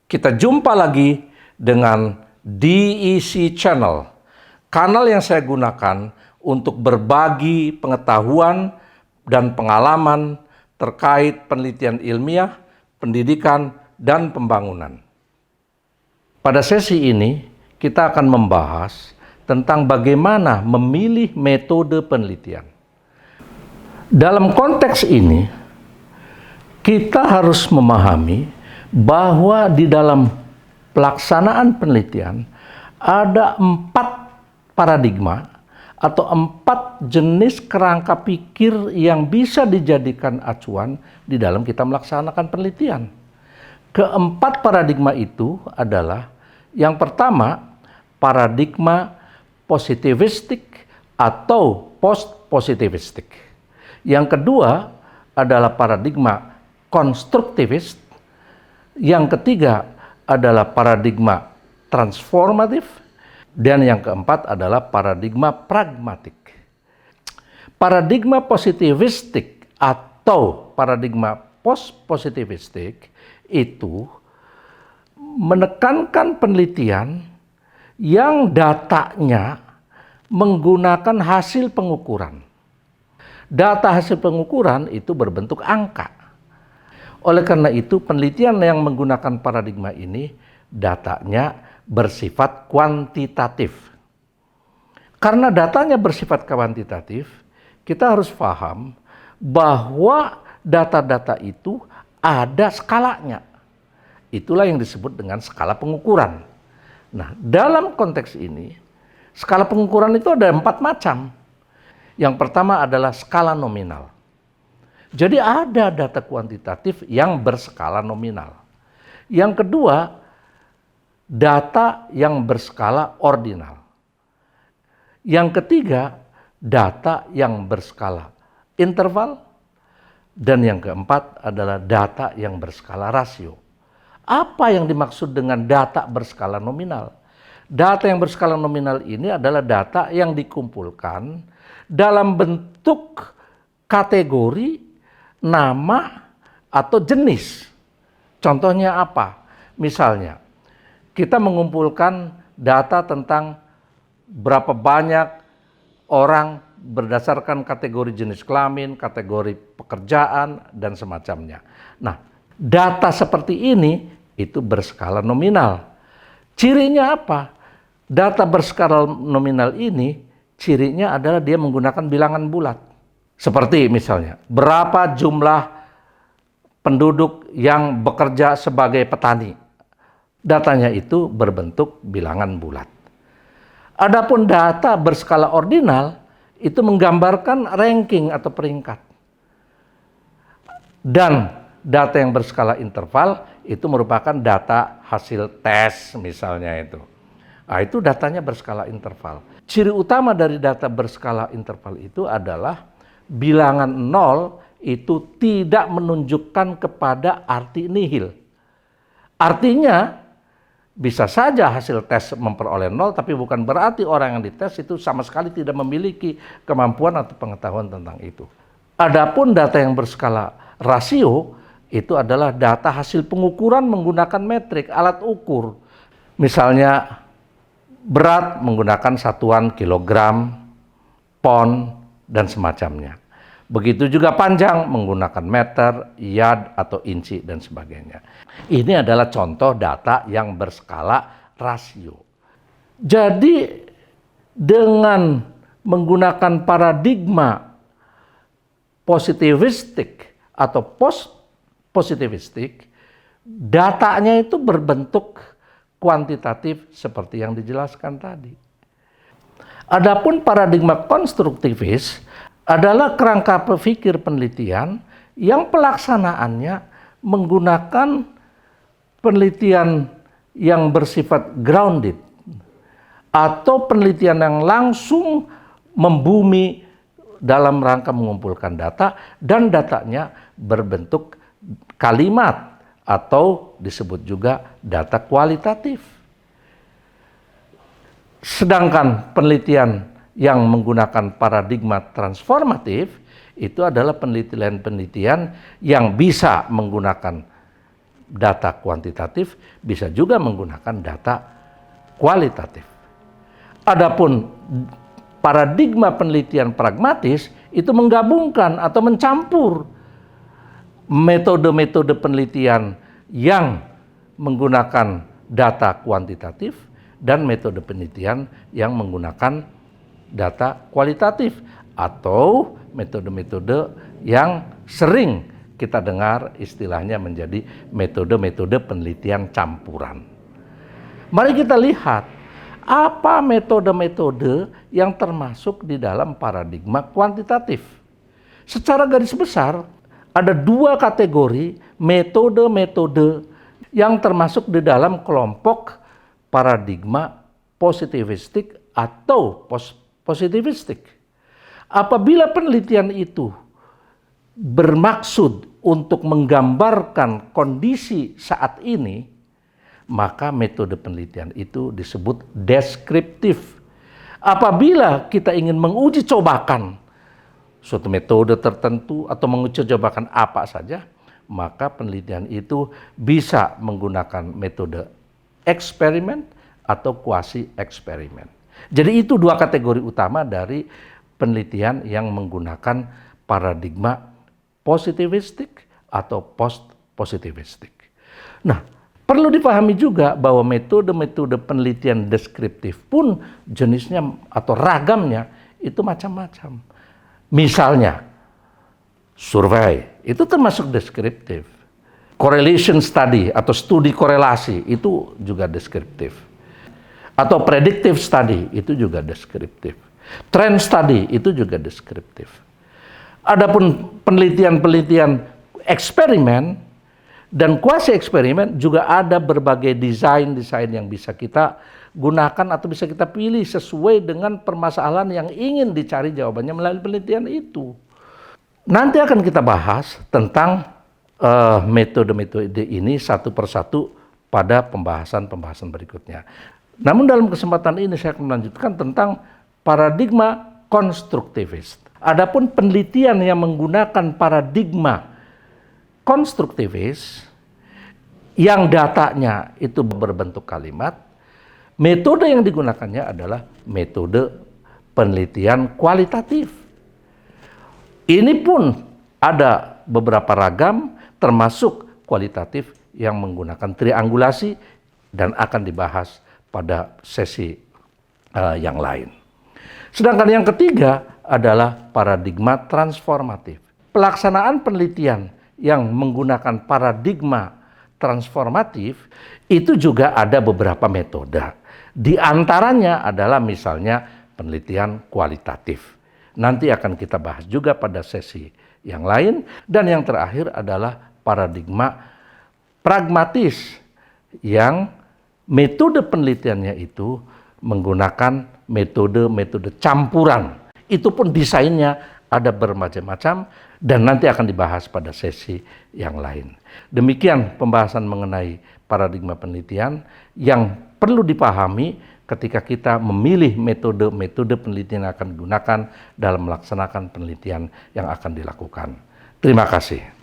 Kita jumpa lagi dengan DEC Channel, kanal yang saya gunakan untuk berbagi pengetahuan dan pengalaman terkait penelitian ilmiah, pendidikan, dan pembangunan. Pada sesi ini, kita akan membahas tentang bagaimana memilih metode penelitian. Dalam konteks ini, kita harus memahami bahwa di dalam pelaksanaan penelitian ada 4 paradigma atau 4 jenis kerangka pikir yang bisa dijadikan acuan di dalam kita melaksanakan penelitian. Keempat paradigma itu adalah yang pertama, paradigma positivistik atau post-positivistik. Yang kedua adalah paradigma konstruktivis. Yang ketiga adalah paradigma transformatif. Dan yang keempat adalah paradigma pragmatik. Paradigma positivistik atau paradigma post-positivistik itu menekankan penelitian yang datanya menggunakan hasil pengukuran. Data hasil pengukuran itu berbentuk angka. Oleh karena itu, penelitian yang menggunakan paradigma ini datanya bersifat kuantitatif. Karena datanya bersifat kuantitatif, kita harus paham bahwa data-data itu ada skalanya. Itulah yang disebut dengan skala pengukuran. Nah, dalam konteks ini, skala pengukuran itu ada 4 macam. Yang pertama adalah skala nominal. Jadi ada data kuantitatif yang berskala nominal. Yang kedua, data yang berskala ordinal. Yang ketiga, data yang berskala interval. Dan yang keempat adalah data yang berskala rasio. Apa yang dimaksud dengan data berskala nominal? Data yang berskala nominal ini adalah data yang dikumpulkan dalam bentuk kategori, nama, atau jenis. Contohnya apa? Misalnya, kita mengumpulkan data tentang berapa banyak orang berdasarkan kategori jenis kelamin, kategori pekerjaan, dan semacamnya. Nah, data seperti ini itu berskala nominal. Cirinya apa? Data berskala nominal ini, cirinya adalah dia menggunakan bilangan bulat. Seperti misalnya, berapa jumlah penduduk yang bekerja sebagai petani. Datanya itu berbentuk bilangan bulat. Adapun data berskala ordinal itu menggambarkan ranking atau peringkat. Dan data yang berskala interval itu merupakan data hasil tes misalnya itu. Nah, itu datanya berskala interval. Ciri utama dari data berskala interval itu adalah bilangan 0 itu tidak menunjukkan kepada arti nihil. Artinya bisa saja hasil tes memperoleh 0, tapi bukan berarti orang yang dites itu sama sekali tidak memiliki kemampuan atau pengetahuan tentang itu. Adapun data yang berskala rasio itu adalah data hasil pengukuran menggunakan metrik, alat ukur. Misalnya berat menggunakan satuan kilogram, pon, dan semacamnya. Begitu juga panjang menggunakan meter, yard, atau inci, dan sebagainya. Ini adalah contoh data yang berskala rasio. Jadi dengan menggunakan paradigma positivistik atau post-positivistik, datanya itu berbentuk kuantitatif seperti yang dijelaskan tadi. Adapun paradigma konstruktivis adalah kerangka berpikir penelitian yang pelaksanaannya menggunakan penelitian yang bersifat grounded atau penelitian yang langsung membumi dalam rangka mengumpulkan data dan datanya berbentuk kalimat atau disebut juga data kualitatif. Sedangkan penelitian yang menggunakan paradigma transformatif itu adalah penelitian-penelitian yang bisa menggunakan data kuantitatif, bisa juga menggunakan data kualitatif. Adapun paradigma penelitian pragmatis itu menggabungkan atau mencampur metode-metode penelitian yang menggunakan data kuantitatif dan metode penelitian yang menggunakan data kualitatif, atau metode-metode yang sering kita dengar istilahnya menjadi metode-metode penelitian campuran. Mari kita lihat apa metode-metode yang termasuk di dalam paradigma kuantitatif. Secara garis besar, ada dua kategori metode-metode yang termasuk di dalam kelompok paradigma positivistik atau positivistik. Apabila penelitian itu bermaksud untuk menggambarkan kondisi saat ini, maka metode penelitian itu disebut deskriptif. Apabila kita ingin menguji cobakan suatu metode tertentu atau menguji cobakan apa saja, maka penelitian itu bisa menggunakan metode eksperimen atau kuasi eksperimen. Jadi itu dua kategori utama dari penelitian yang menggunakan paradigma positivistik atau post-positivistik. Nah, perlu dipahami juga bahwa metode-metode penelitian deskriptif pun jenisnya atau ragamnya itu macam-macam. Misalnya, survei itu termasuk deskriptif. Correlation study atau studi korelasi itu juga deskriptif. Atau predictive study itu juga deskriptif. Trend study itu juga deskriptif. Adapun penelitian-penelitian eksperimen dan kuasi eksperimen juga ada berbagai desain yang bisa kita gunakan atau bisa kita pilih sesuai dengan permasalahan yang ingin dicari jawabannya melalui penelitian itu. Nanti akan kita bahas tentang metode-metode ini satu persatu pada pembahasan berikutnya. Namun dalam kesempatan ini saya akan melanjutkan tentang paradigma konstruktivis. Adapun penelitian yang menggunakan paradigma konstruktivis yang datanya itu berbentuk kalimat, metode yang digunakannya adalah metode penelitian kualitatif. Ini pun ada beberapa ragam, termasuk kualitatif yang menggunakan triangulasi dan akan dibahas pada sesi yang lain. Sedangkan yang ketiga adalah paradigma transformatif. Pelaksanaan penelitian yang menggunakan paradigma transformatif itu juga ada beberapa metode. Di antaranya adalah misalnya penelitian kualitatif. Nanti akan kita bahas juga pada sesi yang lain. Dan yang terakhir adalah paradigma pragmatis yang metode penelitiannya itu menggunakan metode-metode campuran. Itu pun desainnya ada bermacam-macam dan nanti akan dibahas pada sesi yang lain. Demikian pembahasan mengenai paradigma penelitian yang perlu dipahami ketika kita memilih metode-metode penelitian yang akan digunakan dalam melaksanakan penelitian yang akan dilakukan. Terima kasih.